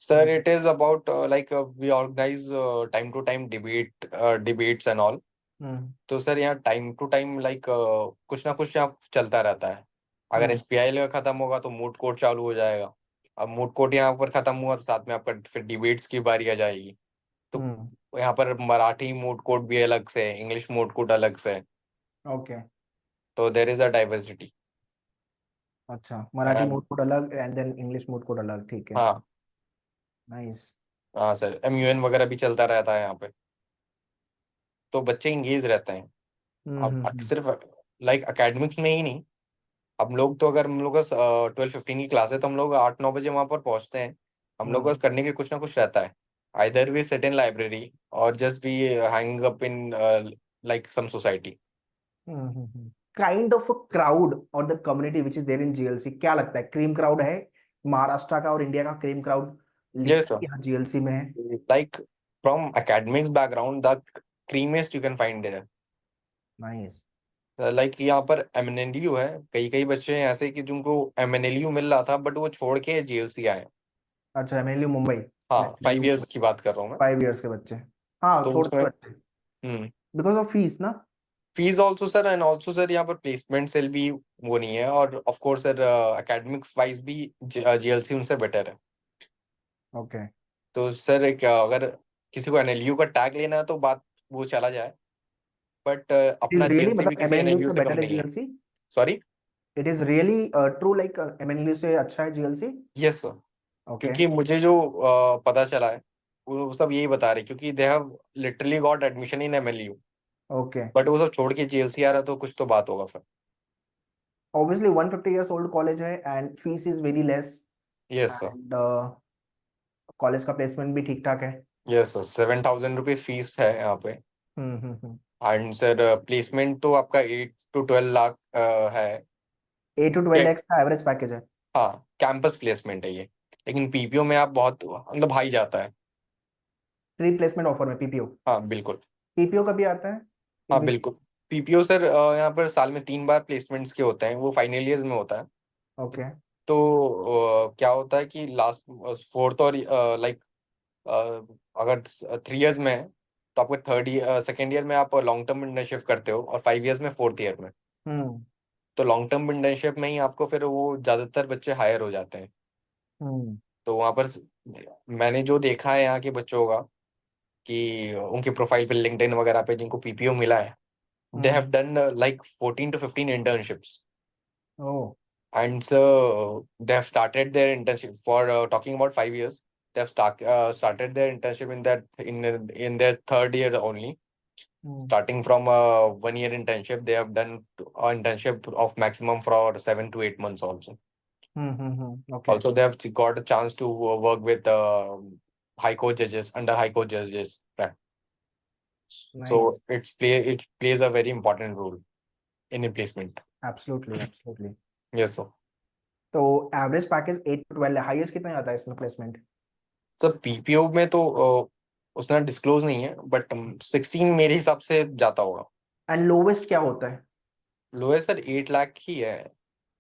Speaker 1: Sir, it is about like we organize time to time debates and all.
Speaker 2: हम्म
Speaker 1: तो सर यहाँ टाइम टू टाइम लाइक कुछ ना कुछ यहाँ चलता रहता है। अगर
Speaker 2: हम्म
Speaker 1: SPI खत्म होगा तो मूट कोर्ट चालू हो जाएगा। अब मूट कोर्ट यहाँ पर खत्म हुआ तो साथ में आपका फिर डिबेट्स की बारी आ जाएगी। तो
Speaker 2: हम्म
Speaker 1: यहाँ पर मराठी मूट कोर्ट भी अलग से है, इंग्लिश मूट कोर्ट अलग से है।
Speaker 2: ओके,
Speaker 1: तो देर इज अ डाइवर्सिटी।
Speaker 2: अच्छा, मराठी मूड कोड अलग and then English mood code अलग, ठीक है।
Speaker 1: हाँ।
Speaker 2: नाइस।
Speaker 1: हाँ सर, MUN वगैरह भी चलता रहता है यहाँ पे। तो बच्चे इंगेज रहते हैं। अब
Speaker 2: हम्म।
Speaker 1: सिर्फ लाइक एकेडमिक्स में ही नहीं। हम लोग तो अगर हम लोग का 12-15 की क्लास है तो हम लोग 8-9 बजे वहां पर पहुंचते हैं। हम लोग का
Speaker 2: हम्म
Speaker 1: करने के कुछ ना कुछ रहता है। Either we sit in library और just we hang up in like some society.
Speaker 2: Kind of crowd और the community which is there in GLC, क्या लगता है क्रीम क्राउड है महाराष्ट्र का और इंडिया का क्रीम क्राउड
Speaker 1: यस
Speaker 2: लिखता
Speaker 1: सर।
Speaker 2: है यहाँ जीएलसी में है?
Speaker 1: Like from academics background the creamest you can find there.
Speaker 2: Nice.
Speaker 1: Like यहाँ पर MNLU है। कई कई बच्चे हैं ऐसे कि जिनको MNLU मिल रहा था बट वो छोड़ के JLC आए।
Speaker 2: अच्छा, एमएलयू मुंबई।
Speaker 1: हाँ,
Speaker 2: एमएलयू
Speaker 1: 5 years की बात कर रहा हूँ मैं।
Speaker 2: 5 इयर्स के बच्चे, हाँ
Speaker 1: तो
Speaker 2: छोटे
Speaker 1: उसमें
Speaker 2: बच्चे, बिकॉज ऑफ फीस ना।
Speaker 1: Fees also sir and also sir यहाँ पर प्लेसमेंट सेल भी वो नहीं है और of course sir academics wise भी JLC उनसे बेटर है।
Speaker 2: ओके,
Speaker 1: तो सर एक अगर किसी को NLU का टैग लेना है तो बात वो चला जाए। बट
Speaker 2: इट
Speaker 1: अपना
Speaker 2: इज रियली
Speaker 1: JLC भी
Speaker 2: मतलब
Speaker 1: किसी
Speaker 2: एमएनयू
Speaker 1: NLU
Speaker 2: से
Speaker 1: से कम
Speaker 2: बेटर है
Speaker 1: नहीं है।
Speaker 2: GLC?
Speaker 1: Sorry.
Speaker 2: It is really true like MNU से अच्छा है जीएलसी?
Speaker 1: Yes sir.
Speaker 2: ओके
Speaker 1: क्योंकि मुझे जो पता चला है वो सब यही बता रहे क्योंकि they have literally got admission in MLU।
Speaker 2: Okay.
Speaker 1: But वो सब छोड़ के JLC आ रहा तो कुछ तो बात होगा फिर।
Speaker 2: ऑब्वियसली 150 ईयर्स ओल्ड कॉलेज है and fees is very less,
Speaker 1: yes sir.
Speaker 2: And college का प्लेसमेंट भी ठीक ठाक है।
Speaker 1: यस सर, 7,000 रुपीज फीस है यहाँ पे।
Speaker 2: हम्म।
Speaker 1: एंड सर प्लेसमेंट तो आपका 8 to 12 लाख है।
Speaker 2: 8 to 12 lakhs का एवरेज पैकेज है?
Speaker 1: हाँ, कैंपस प्लेसमेंट है ये। लेकिन PPO में आप बहुत मतलब हाई जाता है।
Speaker 2: प्री प्लेसमेंट ऑफर में पीपीओ?
Speaker 1: हाँ बिल्कुल।
Speaker 2: पीपीओ कभी आता है इन
Speaker 1: हाँ
Speaker 2: विच?
Speaker 1: बिल्कुल। PPO सर यहाँ पर साल में 3 बार प्लेसमेंट्स के होते हैं, वो फाइनल ईयर्स में होता है।
Speaker 2: ओके।
Speaker 1: तो क्या होता है कि लास्ट फोर्थ और लाइक अगर 3 इयर्स में है तो आपको सेकेंड ईयर में आप लॉन्ग टर्म इंटर्नशिप करते हो और 5 इयर्स में फोर्थ ईयर में।
Speaker 2: हम्म
Speaker 1: तो लॉन्ग टर्म इंटर्नशिप में ही आपको फिर वो ज्यादातर बच्चे हायर हो जाते हैं।
Speaker 2: हम्म
Speaker 1: तो वहां पर मैंने जो देखा है यहाँ के बच्चों का कि उनके प्रोफाइल पे लिंक्डइन वगैरह पे जिनको PPO मिला है they
Speaker 2: hmm.
Speaker 1: Have done like 14 to 15 internships।
Speaker 2: Oh.
Speaker 1: And so they have started their internship for talking about 5 years. They have started their internship in their third year only.
Speaker 2: Hmm
Speaker 1: Starting from a 1 year internship, they have done an internship of maximum for 7 to 8 months also.
Speaker 2: Okay.
Speaker 1: Also, they have got a chance to work with high court judges under high court judges. Right. So
Speaker 2: nice.
Speaker 1: it plays a very important role in replacement.
Speaker 2: Absolutely absolutely.
Speaker 1: Yes, sir.
Speaker 2: तो average package 8 to 12 है, highest कितना आता है इसमें placement?
Speaker 1: Sir PPO में तो उसने disclose नहीं है बट 16 मेरे हिसाब से जाता होगा।
Speaker 2: एंड लोवेस्ट क्या होता है?
Speaker 1: लोएस्ट सर 8 लाख ही है।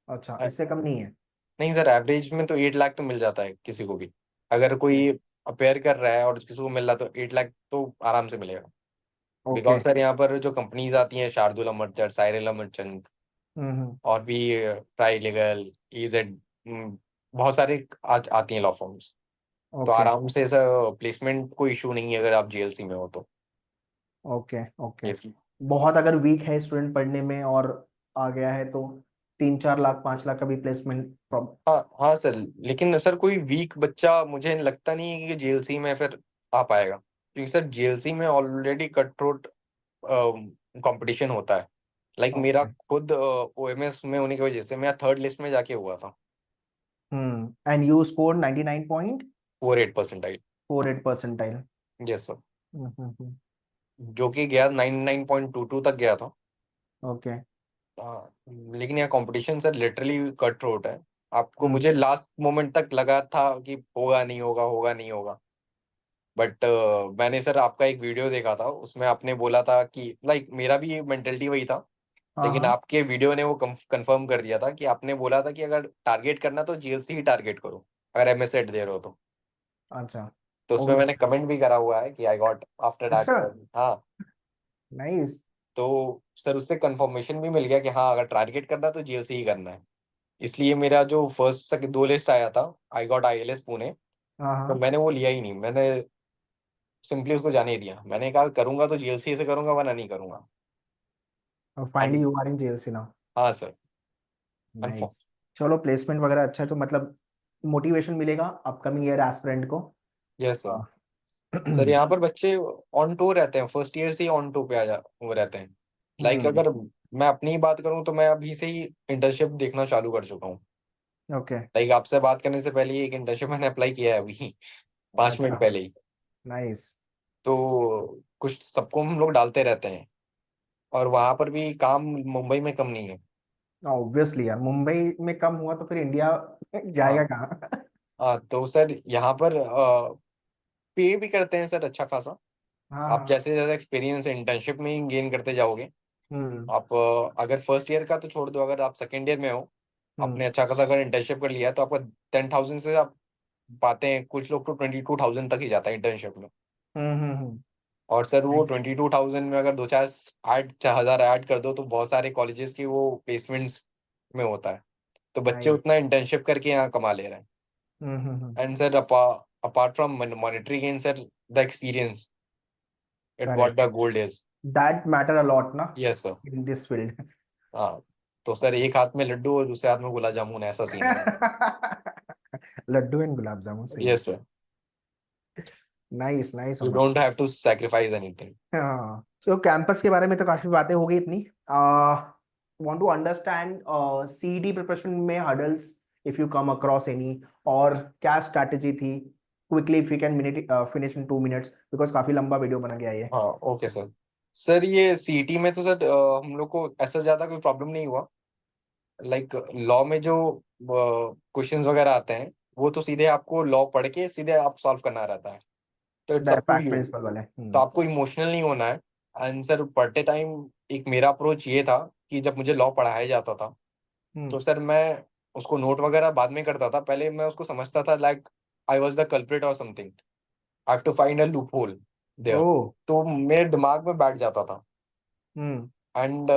Speaker 2: अच्छा,
Speaker 1: अ,
Speaker 2: इससे कम नहीं है?
Speaker 1: नहीं सर, एवरेज में तो 8 लाख तो मिल जाता है किसी को भी। अगर कोई अपेयर कर रहा है और किसी को मिल रहा तो 8 लाख तो आराम से मिलेगा।
Speaker 2: ओके।
Speaker 1: बिकॉज सर यहाँ पर जो कंपनीज आती हैं शार्दुला मर्चेंट, साइरेला मर्चेंट
Speaker 2: हम्म।
Speaker 1: और भी ट्राई लीगल, EZ, बहुत सारे आज आती हैं लॉ फर्म्स। तो
Speaker 2: ओके
Speaker 1: आराम से सर प्लेसमेंट कोई इशू नहीं है अगर आप JLC में हो तो।
Speaker 2: Okay okay.
Speaker 1: यस।
Speaker 2: बहुत अगर वीक है स्टूडेंट पढ़ने में और आ गया है तो 3-4 लाख 5 लाख का भी प्लेसमेंट
Speaker 1: हाँ हाँ सर, लेकिन सर कोई वीक बच्चा मुझे लगता नहीं है कि JLC में फिर आ पाएगा क्योंकि सर JLC में ऑलरेडी कट थ्रोट कंपटीशन होता है। लाइक मेरा
Speaker 2: ओके।
Speaker 1: खुद OMS में होने की वजह से मैं थर्ड लिस्ट में जाके हुआ था।
Speaker 2: And you score 99.48
Speaker 1: 48%।
Speaker 2: Percentile.
Speaker 1: Yes sir.
Speaker 2: Hmm.
Speaker 1: जो कि गया 99.22 तक गया था।
Speaker 2: ओके।
Speaker 1: हाँ, लेकिन यहाँ competition sir literally cut throat है। आपको
Speaker 2: हम्म।
Speaker 1: मुझे लास्ट मोमेंट तक लगा था कि होगा नहीं होगा, होगा नहीं होगा। बट मैंने सर आपका एक वीडियो देखा था, उसमें आपने बोला था कि लाइक मेरा भी मेंटेलिटी वही था।
Speaker 2: हाँ
Speaker 1: लेकिन
Speaker 2: हाँ।
Speaker 1: आपके वीडियो ने वो कंफर्म कर दिया था कि आपने बोला था कि अगर टारगेट करना तो जीएलसी ही टारगेट करो, अगर एमएसएट दे रहे हो तो।
Speaker 2: अच्छा।
Speaker 1: तो उसमें मैंने
Speaker 2: ओब्वियसली।
Speaker 1: कमेंट भी करा हुआ है कि आई गॉट आफ्टर दैट।
Speaker 2: अच्छा।
Speaker 1: हाँ।
Speaker 2: नाइस।
Speaker 1: तो सर उससे कंफर्मेशन भी मिल गया कि हाँ, अगर टारगेट करना है तो जीएलसी ही करना है। इसलिए मेरा जो फर्स्ट तक दो लिस्ट आया था, आई गॉट आईएलएस पुणे,
Speaker 2: हाँ
Speaker 1: तो
Speaker 2: हाँ।
Speaker 1: मैंने वो लिया ही नहीं। मैंने सिंपली उसको जाने ही दिया। मैंने कहा करूंगा तो जीएलसी से करूंगा, वरना नहीं करूंगा।
Speaker 2: और finally
Speaker 1: and
Speaker 2: you are in JLC now.
Speaker 1: हाँ सर।
Speaker 2: नाइस। चलो, प्लेसमेंट वगैरह अच्छा है तो मतलब मोटिवेशन मिलेगा अपकमिंग ईयर एस्पिरेंट को।
Speaker 1: Yes sir.
Speaker 2: हाँ।
Speaker 1: सर यहाँ पर बच्चे ऑन टू रहते हैं, फर्स्ट ईयर से ही ऑन टू पे वो रहते हैं। लाइक
Speaker 2: हम्म।
Speaker 1: अगर मैं अपनी ही बात करूँ तो मैं अभी से ही इंटर्नशिप देखना चालू कर चुका हूँ।
Speaker 2: ओके।
Speaker 1: लाइक आपसे बात करने से पहले ही एक इंटर्नशिप मैंने अप्लाई किया है अभी 5 मिनट
Speaker 2: अच्छा।
Speaker 1: पहले ही।
Speaker 2: नाइस।
Speaker 1: तो कुछ सबको हम लोग डालते रहते हैं, और वहां पर भी काम मुंबई में कम नहीं है।
Speaker 2: ऑब्वियसली यार, मुंबई में कम हुआ तो फिर इंडिया
Speaker 1: हाँ।
Speaker 2: जाएगा कहाँ?
Speaker 1: हाँ तो सर यहाँ पर पे भी करते हैं सर अच्छा खासा।
Speaker 2: हाँ
Speaker 1: आप
Speaker 2: हाँ।
Speaker 1: जैसे जैसे एक्सपीरियंस इंटर्नशिप में ही गेन करते जाओगे।
Speaker 2: हम्म।
Speaker 1: आप अगर फर्स्ट ईयर का तो छोड़ दो, अगर आप सेकेंड ईयर में हो,
Speaker 2: हम्म।
Speaker 1: आपने अच्छा खासा अगर इंटर्नशिप कर लिया है, तो आपका 10,000 से आप पाते हैं, कुछ लोग तो 22,000 तक ही जाता है इंटर्नशिप में।
Speaker 2: हम्म।
Speaker 1: और सर वो 22,000 में अगर दो चार 8 हजार ऐड कर दो, तो बहुत सारे कॉलेजेस की वो प्लेसमेंट्स में होता है। तो बच्चे
Speaker 2: नाइस।
Speaker 1: उतना इंटर्नशिप करके यहाँ कमा ले रहे हैं।
Speaker 2: Hmm.
Speaker 1: And sir apart from monetary gain sir, the experience it what
Speaker 2: correct.
Speaker 1: The gold is.
Speaker 2: That matter a lot ना,
Speaker 1: yes sir.
Speaker 2: In this field.
Speaker 1: हाँ। तो सर एक हाथ में लड्डू और दूसरे हाथ में गुलाब जामुन, ऐसा सीन है।
Speaker 2: लड्डू एंड गुलाब जामुन, सही है।
Speaker 1: Yes sir.
Speaker 2: Nice nice
Speaker 1: you
Speaker 2: Aman.
Speaker 1: Don't have to sacrifice anything.
Speaker 2: हाँ, तो कैंपस के बारे में तो काफी बातें हो गई अपनी। Want to understand CET preparation में hurdles, if you come across any, और क्या स्ट्रैटेजी थी, quickly if you can minute finish in 2 minutes, because काफी लंबा वीडियो बना गया ये।
Speaker 1: हाँ ओके सर। सर ये सीईटी में तो सर हम लोग को ऐसा ज्यादा कोई प्रॉब्लम नहीं हुआ। लाइक लॉ में जो क्वेश्चंस वगैरह आते हैं, वो तो सीधे आपको लॉ पढ़ के सीधे आप सॉल्व करना रहता है। तो it's up to
Speaker 2: fact
Speaker 1: you.
Speaker 2: Principal वाले।
Speaker 1: तो आपको इमोशनल नहीं होना है। आंसर पढ़ते टाइम एक मेरा अप्रोच ये था कि जब मुझे लॉ पढ़ाया जाता था,
Speaker 2: हम्म।
Speaker 1: तो सर मैं उसको नोट वगैरह बाद में करता था। पहले मैं उसको समझता था like I was the culprit और something, I have to find a loophole there.
Speaker 2: Oh.
Speaker 1: तो मेरे दिमाग में बैठ जाता था।
Speaker 2: हम्म।
Speaker 1: एंड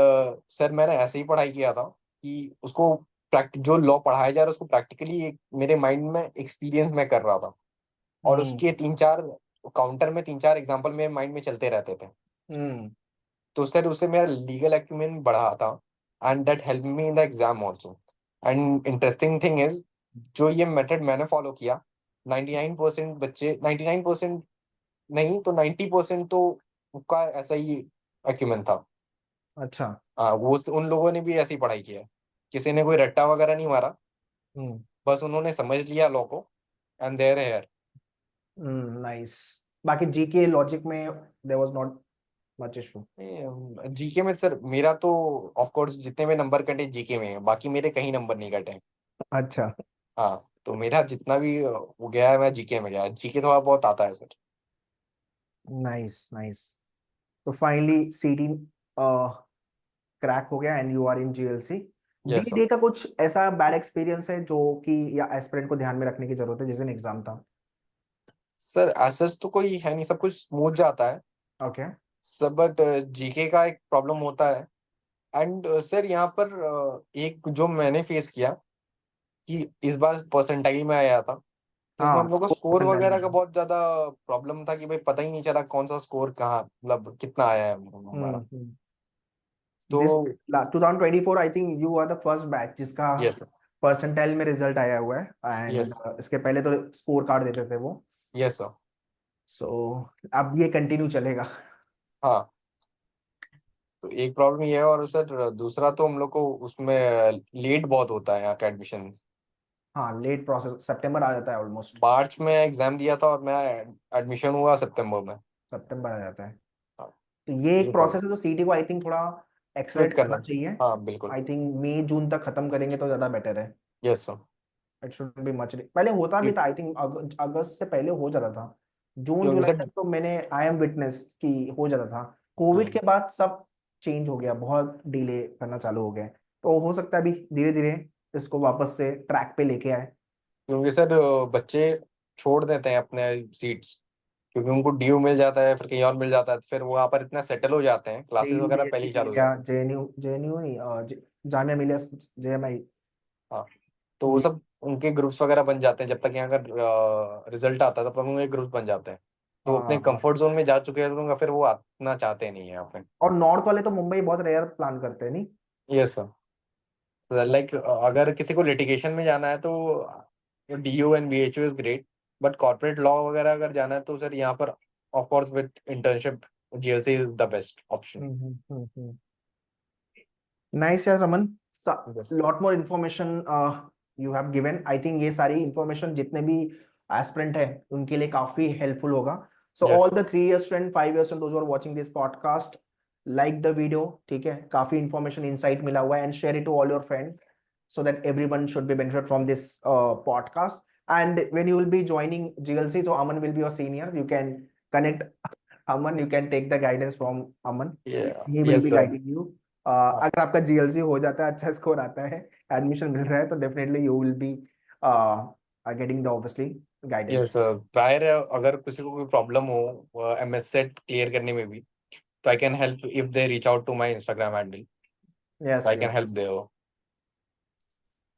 Speaker 1: सर मैंने ऐसे ही पढ़ाई किया था कि उसको प्रैक्टिस जो लॉ पढ़ाया जा रहा है उसको प्रैक्टिकली एक मेरे माइंड में एक्सपीरियंस में कर रहा था। और
Speaker 2: हम्म।
Speaker 1: उसके तीन चार काउंटर में तीन चार एग्जांपल मेरे माइंड में चलते रहते थे।
Speaker 2: हम्म।
Speaker 1: तो सर उससे मेरा लीगल एक्यूमेन बढ़ा था, and that help me in the exam also. And interesting thing is, जो ये मेथड मैंने फॉलो किया, 99% बच्चे, 99% नहीं तो 90% तो उनका ऐसा ही एक्यूमेन था।
Speaker 2: अच्छा।
Speaker 1: हाँ, वो उन लोगों ने भी ऐसी पढ़ाई किया है। किसी ने कोई रट्टा वगैरह नहीं मारा,
Speaker 2: हम्म।
Speaker 1: बस उन्होंने समझ लिया लॉ को, एंड देयर हेयर।
Speaker 2: नाइस। बाकी जीके लॉजिक में there was not much issue.
Speaker 1: GK में सर मेरा तो ऑफ कोर्स जितने में नंबर कटे जीके में हैं, बाकी मेरे कहीं नंबर नहीं कटे हैं।
Speaker 2: अच्छा।
Speaker 1: हाँ, तो मेरा जितना भी वो गया है, मैं जीके में गया। जीके थोड़ा बहुत आता है सर।
Speaker 2: Nice nice. तो फाइनली सीडी क्रैक हो गया and you are in GLC.
Speaker 1: Yes sir.
Speaker 2: DD का कुछ ऐसा बैड एक्सपीरियंस है जो कि या एस्पिरेंट को ध्यान में रखने की जरूरत है जिस दिन एग्जाम था?
Speaker 1: सर एसएस तो कोई है नहीं, सब कुछ स्मूथ जाता है
Speaker 2: ओके।
Speaker 1: सब। बट जीके का एक प्रॉब्लम होता है। एंड सर यहाँ पर एक जो मैंने फेस किया कि इस बार परसेंटाइल में आया था, तो इसमें
Speaker 2: हाँ,
Speaker 1: हम लोग को
Speaker 2: स्कोर
Speaker 1: स्कोर
Speaker 2: परसेंटाइल
Speaker 1: वगैरह का
Speaker 2: में।
Speaker 1: बहुत ज्यादा प्रॉब्लम था कि भाई पता ही नहीं चला कौन सा स्कोर कहाँ, मतलब कितना आया है हमारा।
Speaker 2: हम्म।
Speaker 1: तो
Speaker 2: this 2024 I think you are the first batch जिसका
Speaker 1: यस।
Speaker 2: परसेंटाइल में रिजल्ट आया हुआ है, एंड
Speaker 1: यस।
Speaker 2: इसके पहले तो स्कोर कार्ड देते थे वो।
Speaker 1: Yes sir.
Speaker 2: सो अब ये कंटिन्यू चलेगा।
Speaker 1: हाँ, तो एक प्रॉब्लम ये है, और सर दूसरा तो हम लोग को उसमें लेट बहुत होता है यहाँ का एडमिशन।
Speaker 2: हाँ लेट प्रोसेस, सितंबर आ जाता है ऑलमोस्ट,
Speaker 1: मार्च में एग्जाम दिया था और मैं एडमिशन हुआ सितंबर में।
Speaker 2: सितंबर आ जाता है।
Speaker 1: हाँ,
Speaker 2: तो ये एक
Speaker 1: ये प्रॉब्लम
Speaker 2: प्रोसेस है, तो सीटी को आई थिंक थोड़ा
Speaker 1: वेट
Speaker 2: एक्सलेट
Speaker 1: करना।
Speaker 2: करना चाहिए।
Speaker 1: हाँ बिल्कुल।
Speaker 2: आई थिंक मई जून तक खत्म करेंगे तो ज्यादा बेटर है।
Speaker 1: Yes sir.
Speaker 2: It should be much, पहले होता भी था आई थिंक, अगस्त से पहले हो जाता था, जून
Speaker 1: क्योंकि
Speaker 2: जुलाई
Speaker 1: सर
Speaker 2: तक तो मैंने आई एम विटनेस कि हो जाता था। कोविड के बाद सब चेंज हो गया, बहुत डिले करना चालू हो गया, तो हो सकता है अभी धीरे धीरे इसको वापस से ट्रैक पे लेके आए।
Speaker 1: क्योंकि सर बच्चे छोड़ देते हैं अपने सीट्स, क्योंकि उनको ड्यू मिल जाता है, फिर कहीं और मिल जाता है, फिर वो वहाँ पर इतना सेटल हो जाते हैं, क्लासेस
Speaker 2: जेयू
Speaker 1: वगैरह पहले
Speaker 2: बीएचयू
Speaker 1: ही
Speaker 2: मिल
Speaker 1: चालू हो
Speaker 2: गया,
Speaker 1: जाते
Speaker 2: जेएनयू जेएनयू नहीं जामिया मिलिया, जेएमआई,
Speaker 1: हैं। हाँ, तो वो
Speaker 2: ये।
Speaker 1: सब उनके ग्रुप्स वगैरह बन जाते हैं, जब तक यहाँ का रिजल्ट आता है तब तक उनके ग्रुप बन जाते हैं। तो वो अपने
Speaker 2: हाँ,
Speaker 1: कंफर्ट जोन में जा चुके हैं, तो उनका फिर वो आना चाहते नहीं है यहाँ पे।
Speaker 2: और नॉर्थ वाले तो मुंबई बहुत रेयर प्लान करते हैं नहीं।
Speaker 1: Yes sir. लाइक अगर किसी को लिटिगेशन में जाना है तो DU and BHU is great, but corporate law वगैरह अगर जाना है तो सर यहाँ पर of course with internship GLC is the best option.
Speaker 2: Nice यार Raman,
Speaker 1: yes.
Speaker 2: Lot more information you have given. I think ये सारी इन्फॉर्मेशन जितने भी एस्पिरेंट है उनके लिए काफी हेल्पफुल होगा। So all
Speaker 1: yes.
Speaker 2: The 3 year student, 5 year student, those are watching this podcast, like the video, ठीक है, काफी इन्फॉर्मेशन इनसाइट मिला हुआ है, and share it to all your friends so that everyone should be benefit from this podcast. And when you will be joining GLC, so Aman will be your senior, you can connect Aman, you can take the guidance from Aman, he will
Speaker 1: yes
Speaker 2: be
Speaker 1: sir.
Speaker 2: guiding you. अगर आपका GLC हो जाता है, अच्छा score आता है, admission मिल रहा है, तो definitely you will be getting the obviously
Speaker 1: yes
Speaker 2: guidance.
Speaker 1: Sir, prior अगर किसी को कोई प्रॉब्लम हो एमएस सेट क्लियर करने में भी, तो I can help if they reach out to my Instagram handle,
Speaker 2: yes
Speaker 1: I can
Speaker 2: yes.
Speaker 1: Help there.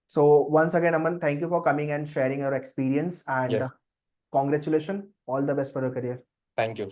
Speaker 2: So once again Aman, thank you for coming and sharing your experience, and
Speaker 1: yes,
Speaker 2: congratulations, all the best for your career.
Speaker 1: Thank you.